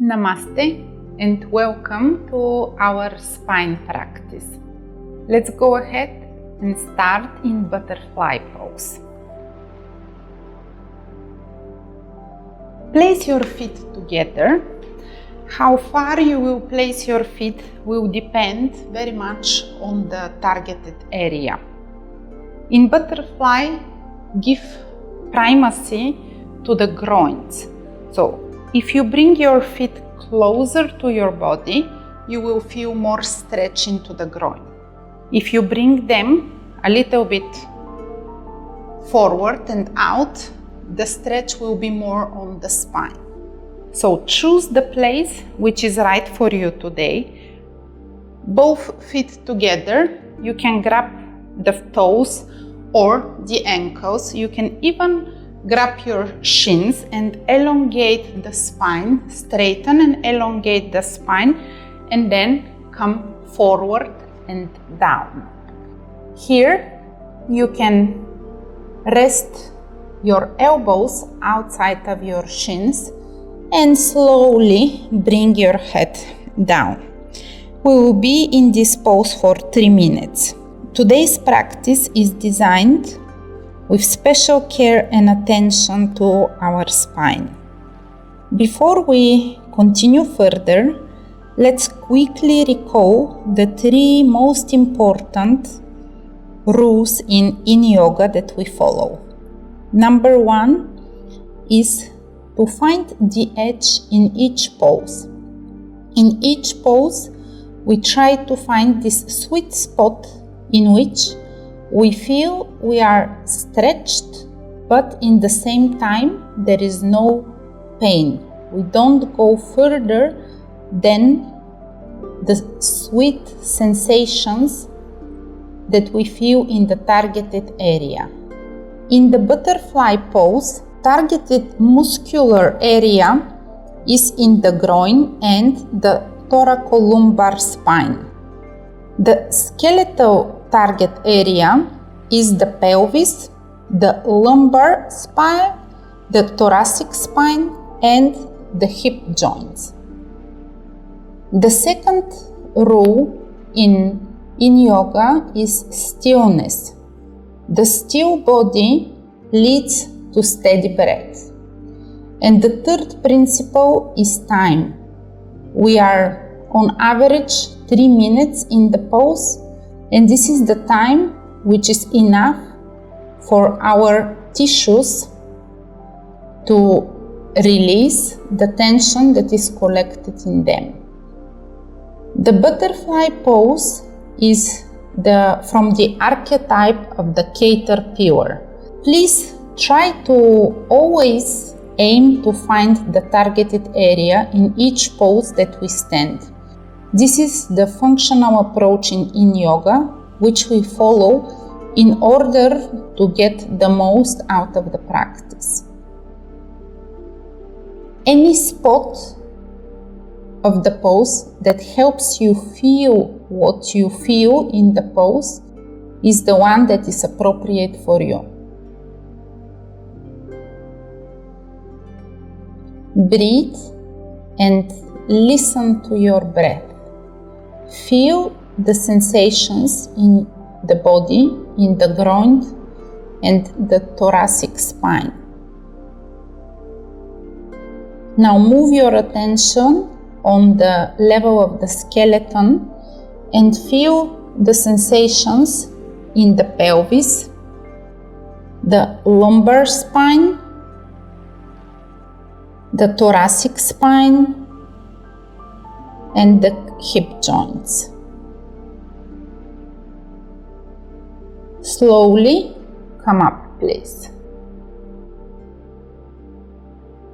Namaste and welcome to our spine practice. Let's go ahead and start in butterfly pose. Place your feet together. How far you will place your feet will depend very much on the targeted area. In butterfly, give primacy to the groins. So, if you bring your feet closer to your body, you will feel more stretch into the groin. If you bring them a little bit forward and out, the stretch will be more on the spine. So choose the place which is right for you today. Both feet together, you can grab the toes or the ankles. You can even grab your shins and elongate the spine, straighten and elongate the spine, and then come forward and down. Here you can rest your elbows outside of your shins and slowly bring your head down. We will be in this pose for 3 minutes. Today's practice is designed with special care and attention to our spine. Before we continue further, let's quickly recall the 3 most important rules in Yin Yoga that we follow. Number 1 is to find the edge in each pose. In each pose, we try to find this sweet spot in which we feel we are stretched, but in the same time, there is no pain. We don't go further than the sweet sensations that we feel in the targeted area. In the butterfly pose, targeted muscular area is in the groin and the thoracolumbar spine. The skeletal target area is the pelvis, the lumbar spine, the thoracic spine, and the hip joints. The second rule in yoga is stillness. The still body leads to steady breath. And the third principle is time. We are on average 3 minutes in the pose, and this is the time which is enough for our tissues to release the tension that is collected in them. The butterfly pose is from the archetype of the caterpillar. Please try to always aim to find the targeted area in each pose that we stand. This is the functional approach in Yin Yoga, which we follow in order to get the most out of the practice. Any spot of the pose that helps you feel what you feel in the pose is the one that is appropriate for you. Breathe and listen to your breath. Feel the sensations in the body, in the groin and the thoracic spine. Now move your attention on the level of the skeleton and feel the sensations in the pelvis, the lumbar spine, the thoracic spine, and the hip joints. Slowly come up, please.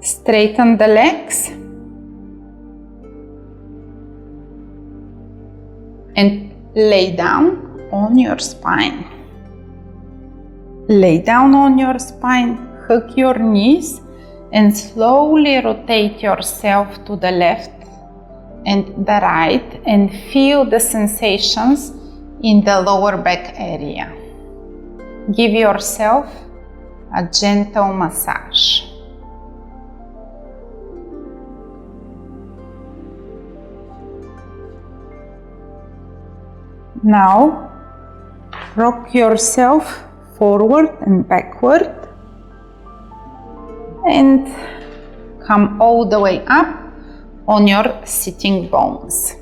Straighten the legs and lay down on your spine. Lay down on your spine, hug your knees, and slowly rotate yourself to the left and the right and feel the sensations in the lower back area. Give yourself a gentle massage. Now rock yourself forward and backward and come all the way up on your sitting bones.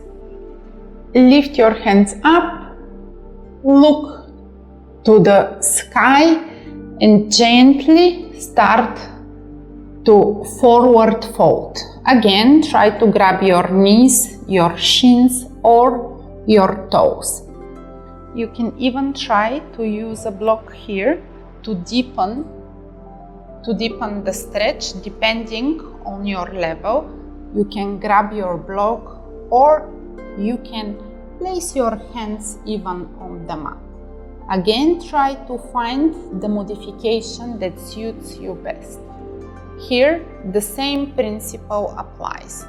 Lift your hands up, look to the sky and gently start to forward fold. Again, try to grab your knees, your shins or your toes. You can even try to use a block here to deepen the stretch depending on your level. You can grab your block or you can place your hands even on the mat. Again, try to find the modification that suits you best. Here, the same principle applies.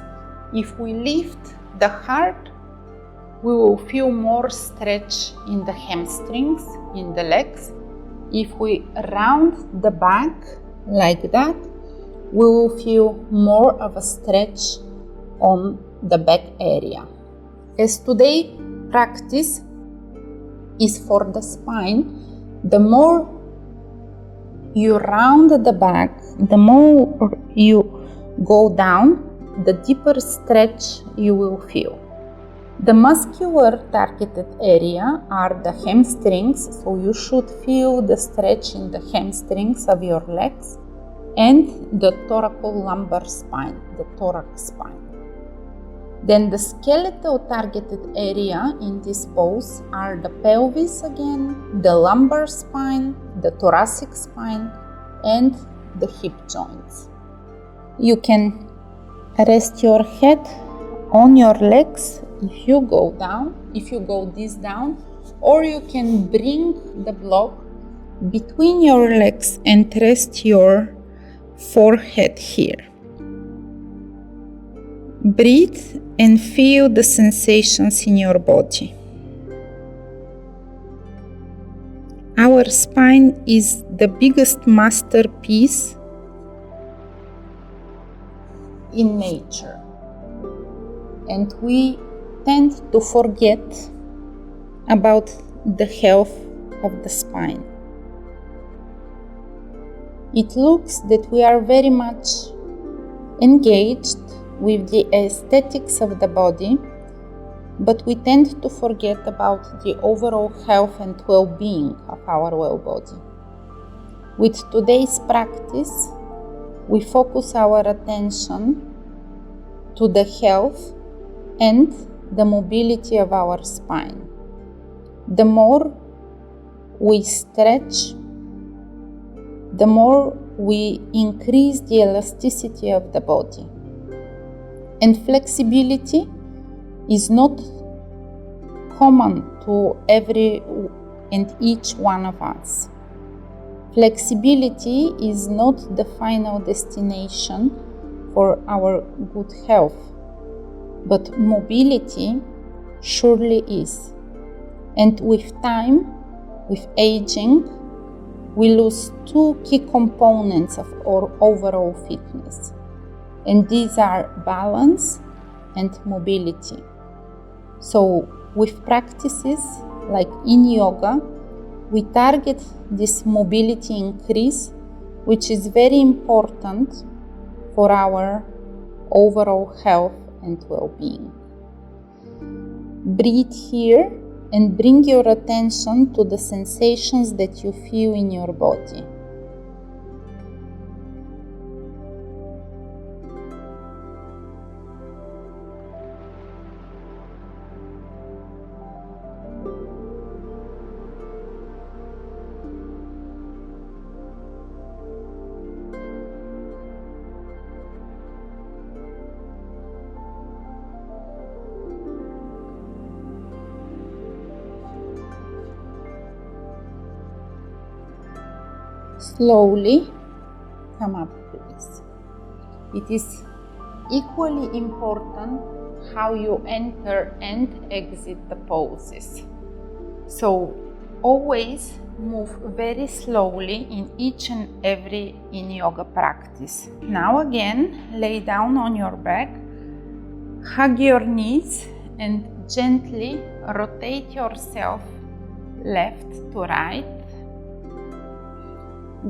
If we lift the heart, we will feel more stretch in the hamstrings, in the legs. If we round the back like that, we will feel more of a stretch on the back area. As today's practice is for the spine, the more you round the back, the more you go down, the deeper stretch you will feel. The muscular targeted area are the hamstrings, so you should feel the stretch in the hamstrings of your legs, and the thoracolumbar spine, the thorax spine. Then the skeletal targeted area in this pose are the pelvis again, the lumbar spine, the thoracic spine, and the hip joints. You can rest your head on your legs if you go this down, or you can bring the block between your legs and rest your forehead here. Breathe and feel the sensations in your body. Our spine is the biggest masterpiece in nature, and we tend to forget about the health of the spine. It looks that we are very much engaged with the aesthetics of the body, but we tend to forget about the overall health and well-being of our well body. With today's practice, we focus our attention to the health and the mobility of our spine. The more we stretch, the more we increase the elasticity of the body. And flexibility is not common to every and each one of us. Flexibility is not the final destination for our good health, but mobility surely is. And with time, with aging, we lose two key components of our overall fitness. And these are balance and mobility. So with practices like in yoga, we target this mobility increase, which is very important for our overall health and well-being. Breathe here and bring your attention to the sensations that you feel in your body. Slowly come up, please. It is equally important how you enter and exit the poses. So always move very slowly in each and every Yin Yoga practice. Now again, lay down on your back, hug your knees and Gently rotate yourself left to right.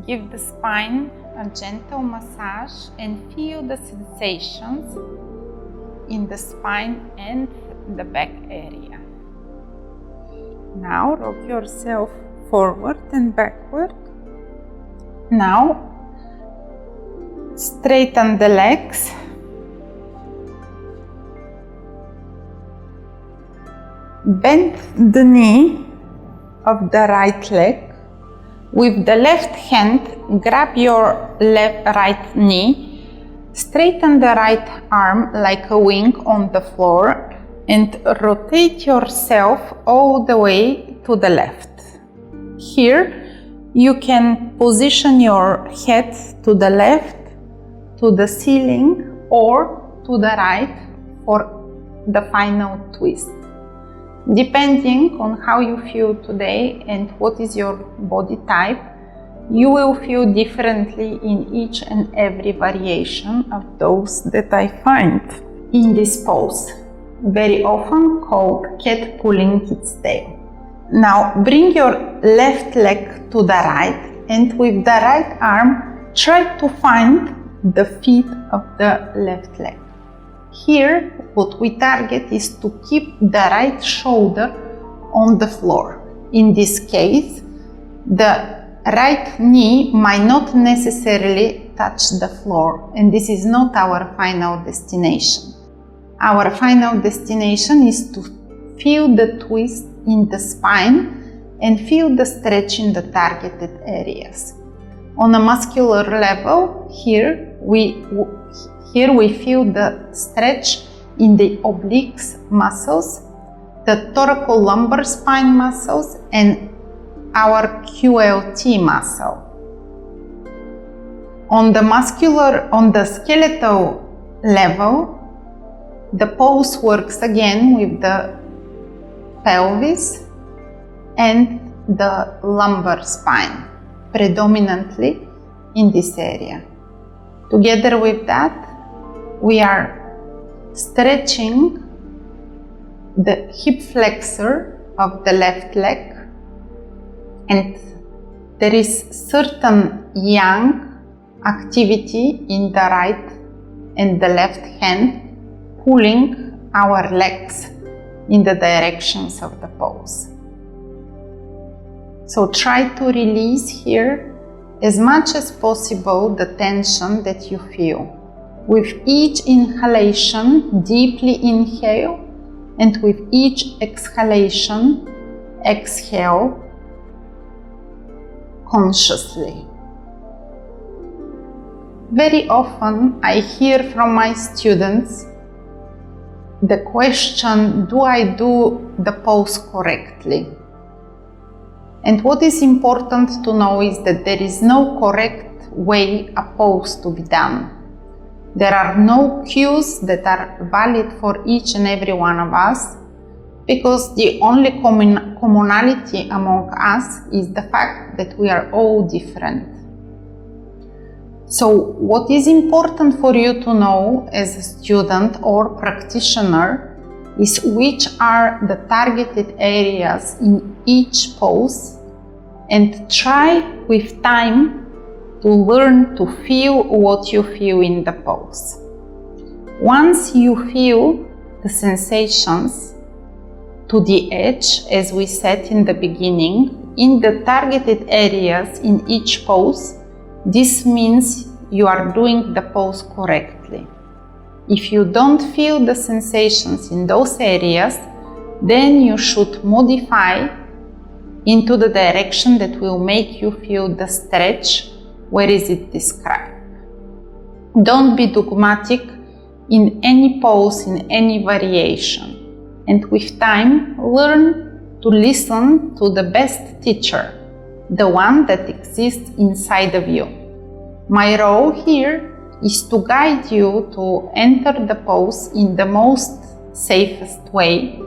Give the spine a gentle massage and feel the sensations in the spine and the back area. Now rock yourself forward and backward. Now straighten the legs. Bend the knee of the right leg. With the left hand, grab your right knee, straighten the right arm like a wing on the floor, and rotate yourself all the way to the left. Here, you can position your head to the left, to the ceiling, or to the right for the final twist. Depending on how you feel today and what is your body type, you will feel differently in each and every variation of those that I find in this pose, very often called cat pulling its tail. Now bring your left leg to the right, and with the right arm try to find the feet of the left leg. Here, what we target is to keep the right shoulder on the floor. In this case, the right knee might not necessarily touch the floor, and this is not our final destination. Our final destination is to feel the twist in the spine and feel the stretch in the targeted areas. On a muscular level, here we feel the stretch in the obliques muscles, the thoracolumbar spine muscles, and our QLT muscle. On the skeletal level, the pose works again with the pelvis and the lumbar spine, predominantly in this area. Together with that, we are stretching the hip flexor of the left leg, and there is certain yang activity in the right and the left hand pulling our legs in the directions of the pose. So try to release here as much as possible the tension that you feel. With each inhalation, deeply inhale, and with each exhalation, exhale consciously. Very often I hear from my students the question, do I do the pose correctly? And what is important to know is that there is no correct way a pose to be done. There are no cues that are valid for each and every one of us, because the only commonality among us is the fact that we are all different. So what is important for you to know as a student or practitioner is which are the targeted areas in each pose, and try with time to learn to feel what you feel in the pose. Once you feel the sensations to the edge, as we said in the beginning, in the targeted areas in each pose, this means you are doing the pose correctly. If you don't feel the sensations in those areas, then you should modify into the direction that will make you feel the stretch where is it described. Don't be dogmatic in any pose, in any variation. And with time, learn to listen to the best teacher, the one that exists inside of you. My role here is to guide you to enter the pose in the most safest way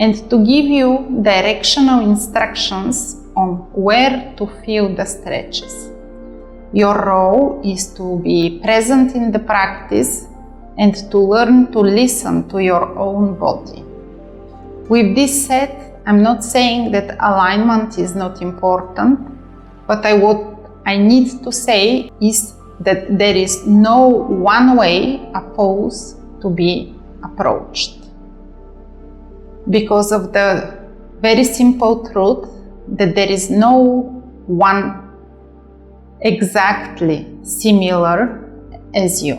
and to give you directional instructions on where to feel the stretches. Your role is to be present in the practice and to learn to listen to your own body. With this said, I'm not saying that alignment is not important, but what I need to say is that there is no one way a pose to be approached. Because of the very simple truth that there is no one exactly similar as you.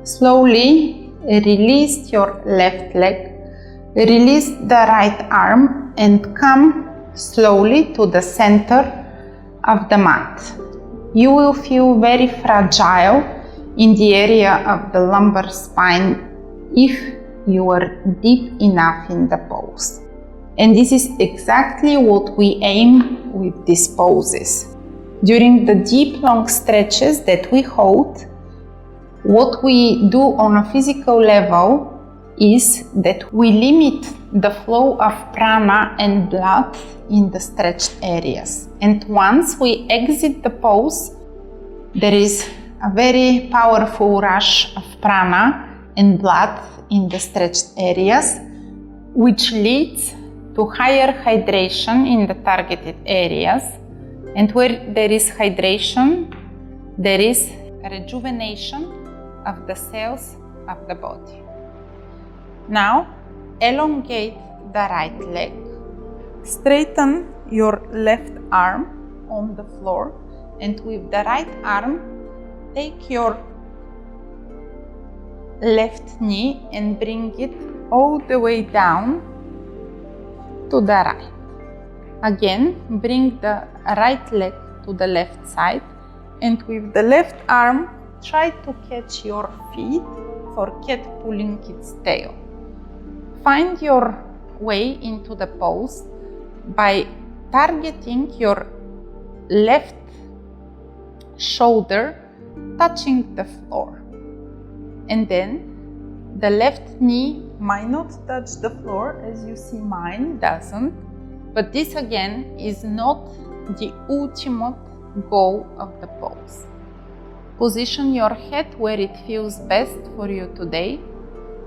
Slowly release your left leg, release the right arm, and come slowly to the center of the mat. You will feel very fragile in the area of the lumbar spine if you are deep enough in the pose. And this is exactly what we aim with these poses. During the deep, long stretches that we hold, what we do on a physical level is that we limit the flow of prana and blood in the stretched areas. And once we exit the pose, there is a very powerful rush of prana and blood in the stretched areas, which leads to higher hydration in the targeted areas. And where there is hydration, there is rejuvenation of the cells of the body. Now, elongate the right leg. Straighten your left arm on the floor, and with the right arm, take your left knee and bring it all the way down to the right. Again, bring the right leg to the left side, and with the left arm, try to catch your feet for cat pulling its tail. Find your way into the pose by targeting your left shoulder touching the floor. And then the left knee might not touch the floor, as you see mine doesn't, but this again is not the ultimate goal of the pose. Position your head where it feels best for you today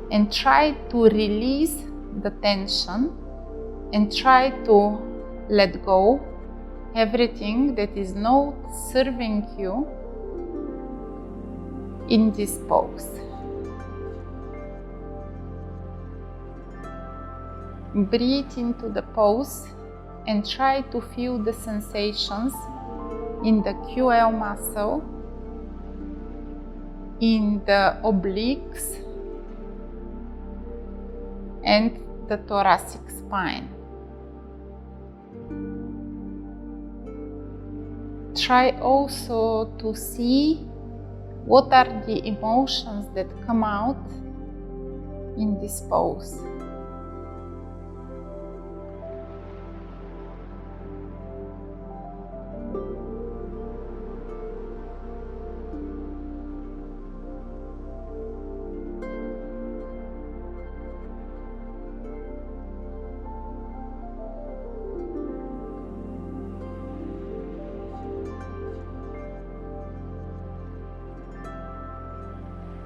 and try to release the tension and try to let go everything that is not serving you in this pose. Breathe into the pose and try to feel the sensations in the QL muscle, in the obliques and the thoracic spine. Try also to see what are the emotions that come out in this pose.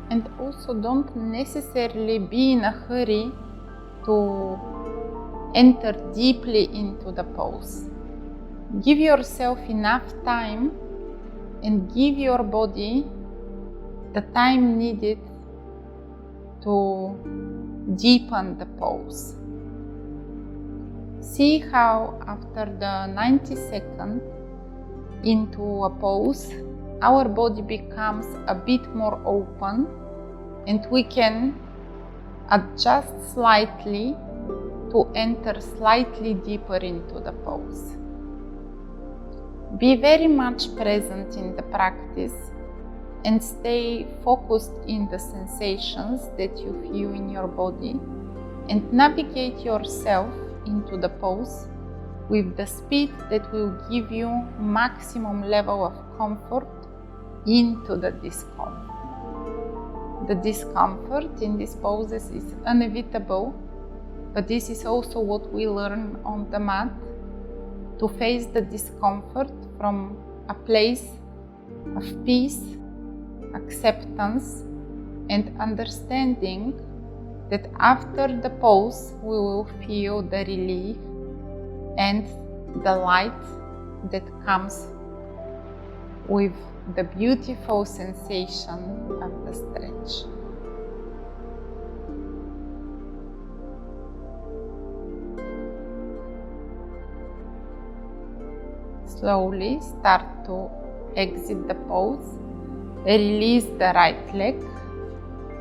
And also don't necessarily be in a hurry to enter deeply into the pose. Give yourself enough time and give your body the time needed to deepen the pose. See how after the 90 seconds into a pose, our body becomes a bit more open and we can adjust slightly to enter slightly deeper into the pose. Be very much present in the practice and stay focused in the sensations that you feel in your body and navigate yourself into the pose with the speed that will give you maximum level of comfort into the discomfort. The discomfort in these poses is inevitable, but this is also what we learn on the mat, to face the discomfort from a place of peace, acceptance, and understanding that after the pose we will feel the relief and the light that comes with the beautiful sensation of the stretch. Slowly start to exit the pose, release the right leg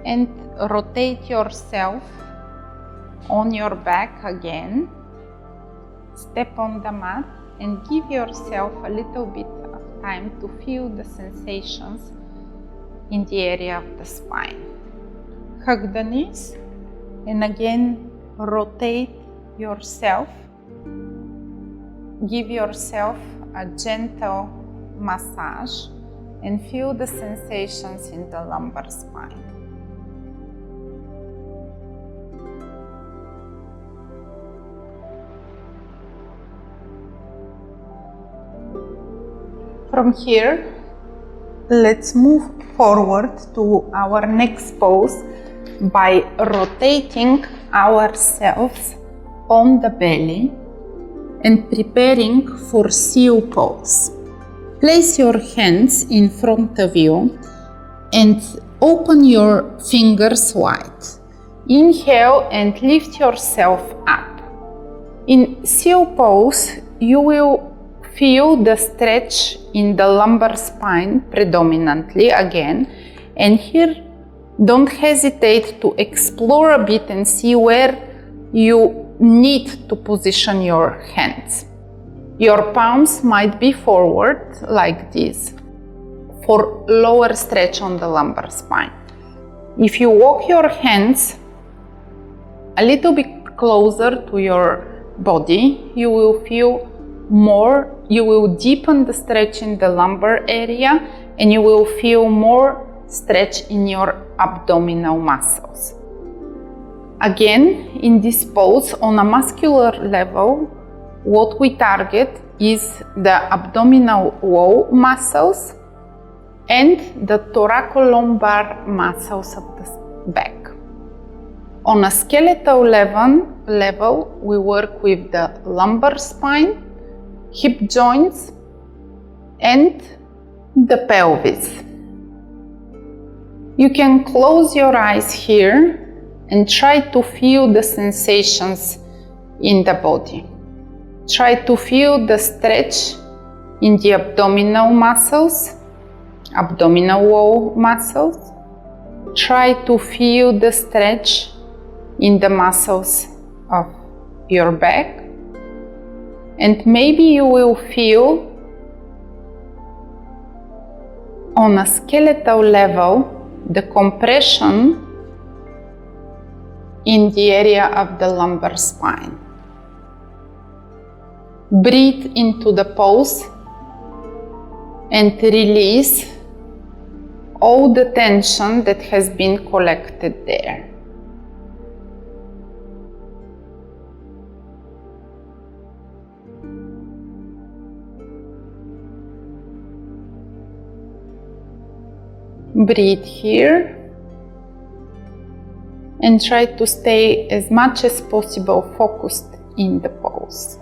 and rotate yourself on your back again. Step on the mat and give yourself a little bit of time to feel the sensations in the area of the spine. Hug the knees and again rotate yourself. Give yourself a gentle massage and feel the sensations in the lumbar spine. From here, let's move forward to our next pose by rotating ourselves on the belly and preparing for seal pose. Place your hands in front of you and open your fingers wide. Inhale and lift yourself up. In seal pose, you will feel the stretch in the lumbar spine predominantly again, and here don't hesitate to explore a bit and see where you need to position your hands. Your palms might be forward like this for lower stretch on the lumbar spine. If you walk your hands a little bit closer to your body, you will feel more, you will deepen the stretch in the lumbar area and you will feel more stretch in your abdominal muscles. Again, in this pose, on a muscular level, what we target is the abdominal wall muscles and the thoracolumbar muscles of the back. On a skeletal level, we work with the lumbar spine, hip joints, and the pelvis. You can close your eyes here and try to feel the sensations in the body. Try to feel the stretch in the abdominal muscles, abdominal wall muscles. Try to feel the stretch in the muscles of your back. And maybe you will feel on a skeletal level the compression in the area of the lumbar spine. Breathe into the pose and release all the tension that has been collected there. Breathe here and try to stay as much as possible focused in the pose.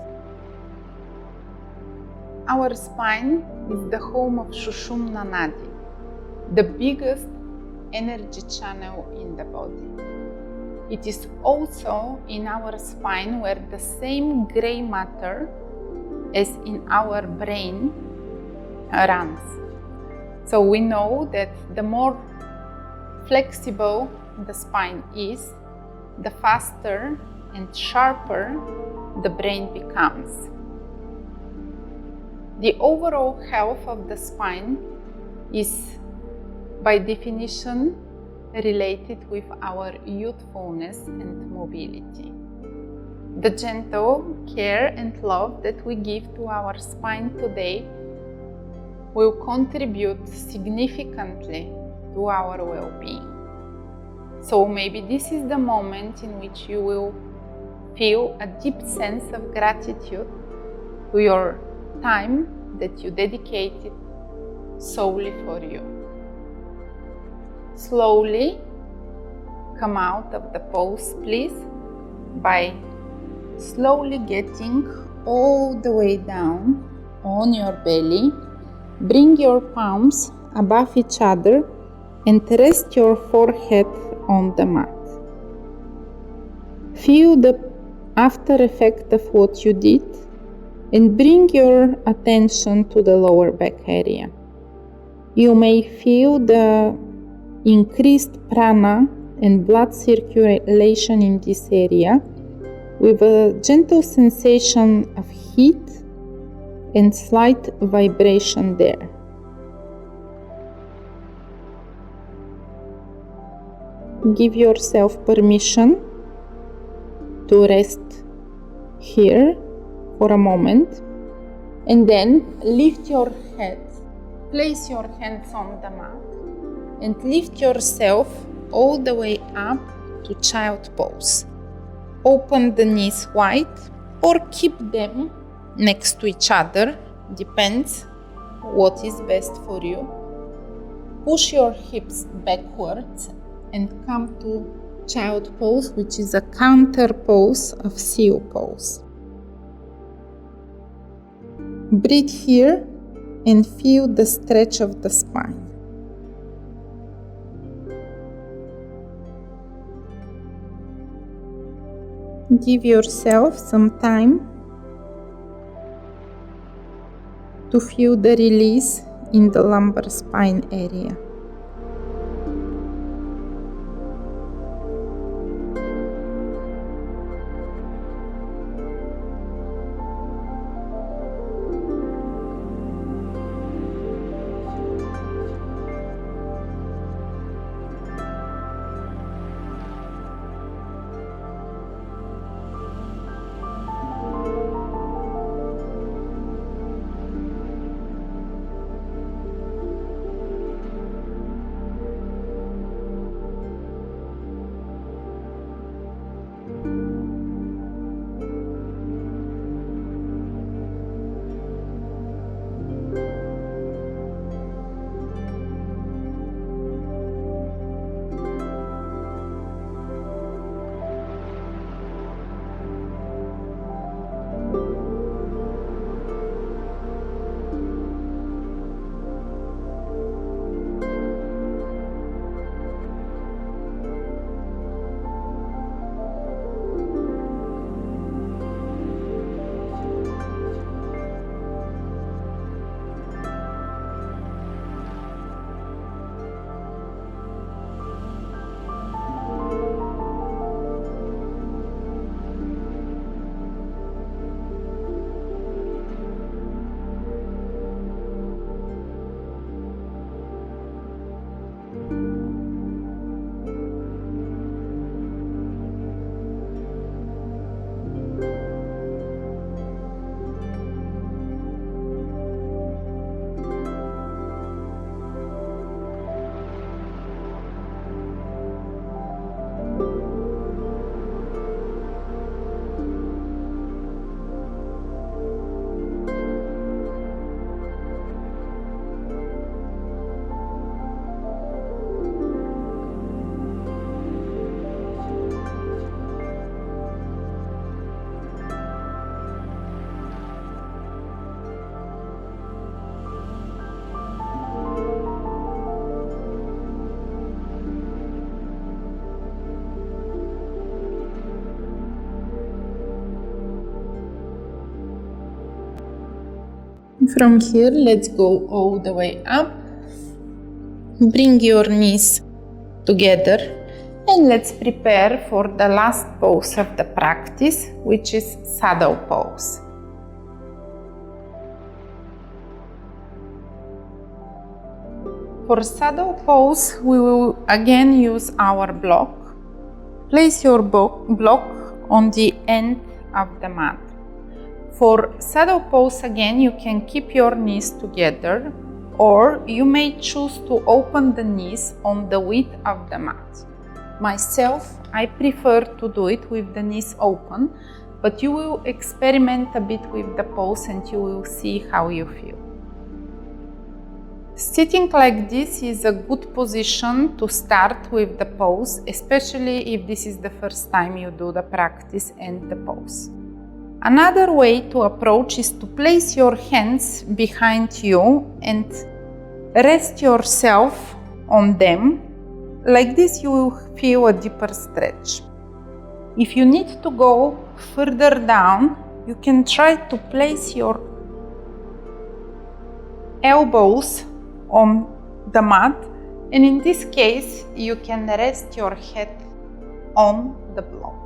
Our spine is the home of Sushumna Nadi, the biggest energy channel in the body. It is also in our spine where the same gray matter as in our brain runs. So we know that the more flexible the spine is, the faster and sharper the brain becomes. The overall health of the spine is, by definition, related with our youthfulness and mobility. The gentle care and love that we give to our spine today will contribute significantly to our well-being. So maybe this is the moment in which you will feel a deep sense of gratitude to your time that you dedicated solely for you. Slowly come out of the pose, please, by slowly getting all the way down on your belly. Bring your palms above each other and rest your forehead on the mat. Feel the after effect of what you did and bring your attention to the lower back area. You may feel the increased prana and blood circulation in this area with a gentle sensation of heat and slight vibration there. Give yourself permission to rest here for a moment and then lift your head. Place your hands on the mat and lift yourself all the way up to child pose. Open the knees wide or keep them next to each other, depends what is best for you. Push your hips backwards and come to child pose, which is a counter pose of seal pose. Breathe here and feel the stretch of the spine. Give yourself some time to feel the release in the lumbar spine area. From here, let's go all the way up. Bring your knees together and let's prepare for the last pose of the practice, which is Sadle Pose. For Sadle Pose, we will again use our block. Place your block on the end of the mat. For Sadle Pose again, you can keep your knees together or you may choose to open the knees on the width of the mat. Myself, I prefer to do it with the knees open, but you will experiment a bit with the pose and you will see how you feel. Sitting like this is a good position to start with the pose, especially if this is the first time you do the practice and the pose. Another way to approach is to place your hands behind you and rest yourself on them. Like this, you will feel a deeper stretch. If you need to go further down, you can try to place your elbows on the mat, and in this case, you can rest your head on the block.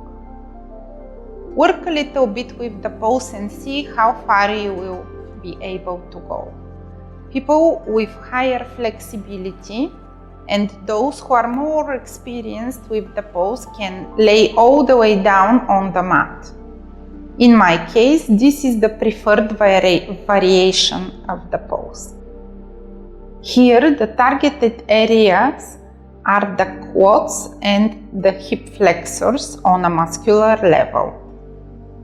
Work a little bit with the pose and see how far you will be able to go. People with higher flexibility and those who are more experienced with the pose can lay all the way down on the mat. In my case, this is the preferred variation of the pose. Here, the targeted areas are the quads and the hip flexors on a muscular level.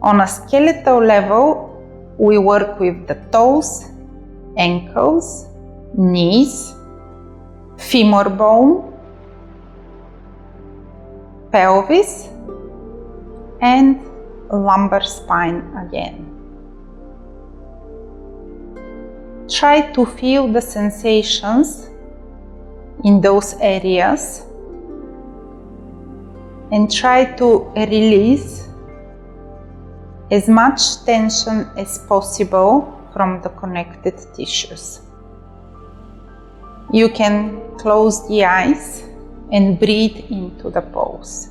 On a skeletal level, we work with the toes, ankles, knees, femur bone, pelvis, and lumbar spine again. Try to feel the sensations in those areas and try to release as much tension as possible from the connected tissues. You can close the eyes and breathe into the pose.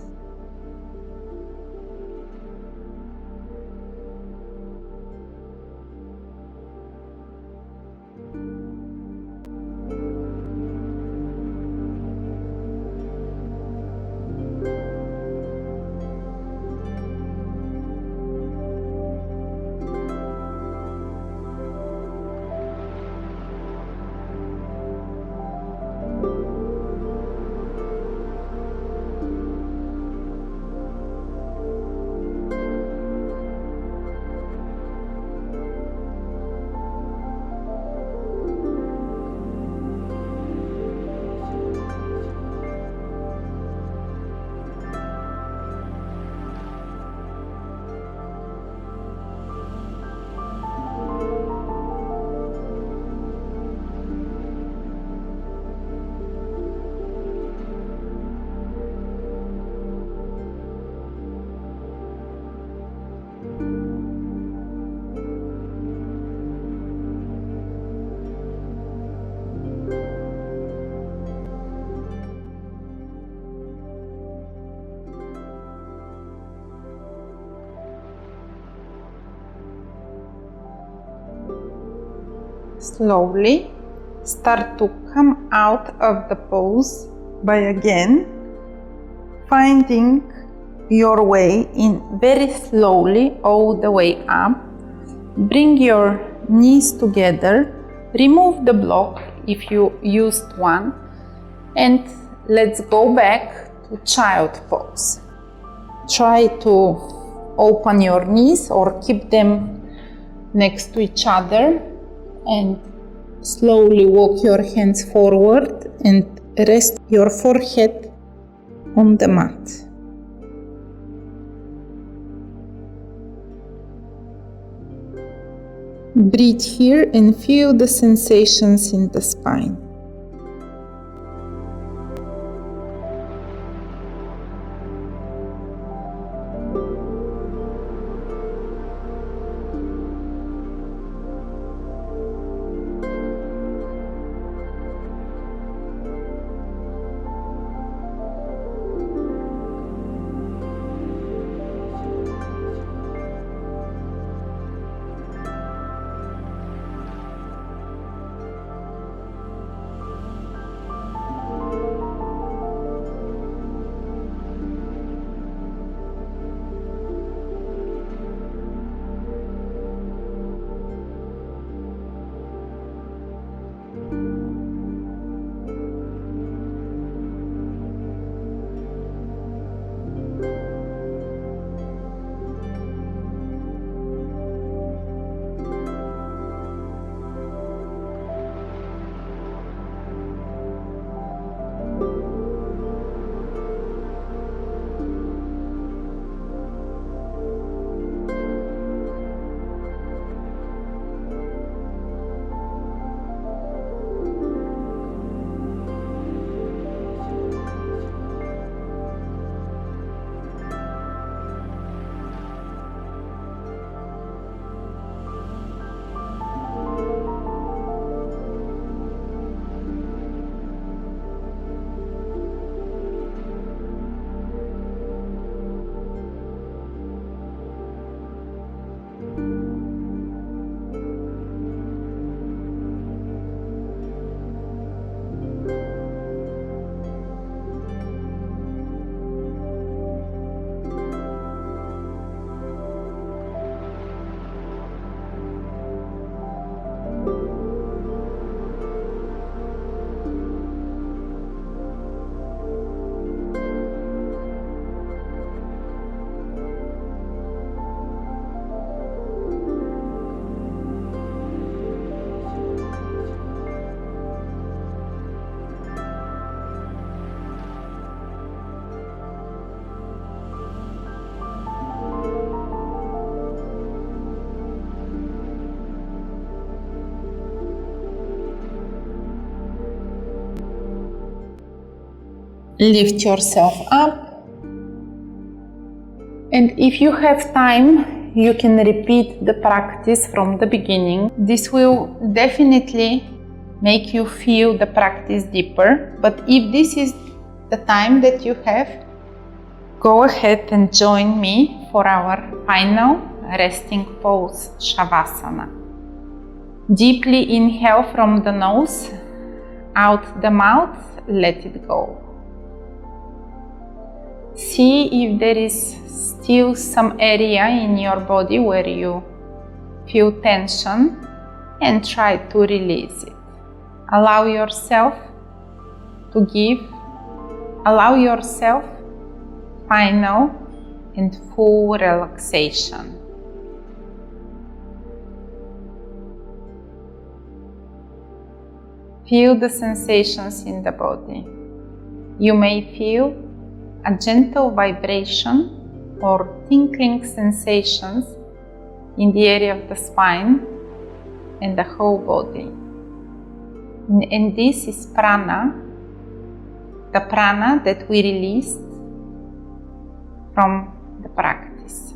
Slowly start to come out of the pose by again finding your way in very slowly all the way up. Bring your knees together, remove the block if you used one, and let's go back to child pose. Try to open your knees or keep them next to each other and slowly walk your hands forward and rest your forehead on the mat. Breathe here and feel the sensations in the spine. Lift yourself up. And if you have time, you can repeat the practice from the beginning. This will definitely make you feel the practice deeper. But if this is the time that you have, go ahead and join me for our final resting pose, Shavasana. Deeply inhale from the nose, out the mouth, let it go. See if there is still some area in your body where you feel tension and try to release it. Allow yourself final and full relaxation. Feel the sensations in the body. You may feel a gentle vibration or tingling sensations in the area of the spine and the whole body. And this is prana, the prana that we released from the practice.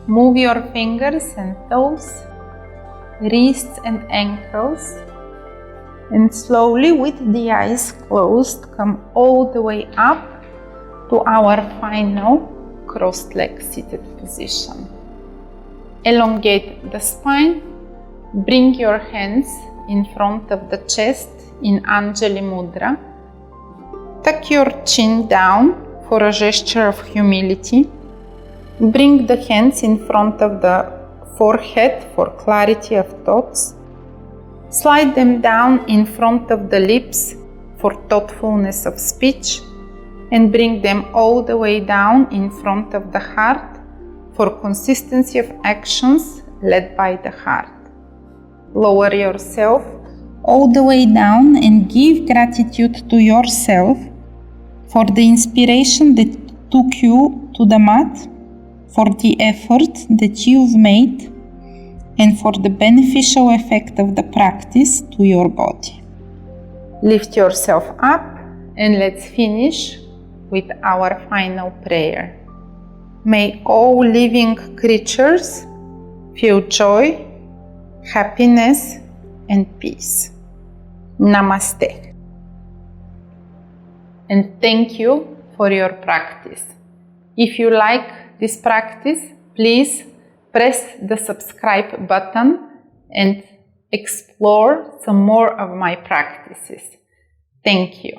Move your fingers and toes, wrists and ankles, and slowly with the eyes closed, come all the way up to our final crossed leg seated position. Elongate the spine, bring your hands in front of the chest in Anjali Mudra. Tuck your chin down for a gesture of humility. Bring the hands in front of the forehead for clarity of thoughts. Slide them down in front of the lips for thoughtfulness of speech, and bring them all the way down in front of the heart for consistency of actions led by the heart. Lower yourself all the way down and give gratitude to yourself for the inspiration that took you to the mat, for the effort that you've made, and for the beneficial effect of the practice to your body. Lift yourself up and let's finish with our final prayer. May all living creatures feel joy, happiness, and peace. Namaste. And thank you for your practice. If you like this practice, please press the subscribe button and explore some more of my practices. Thank you.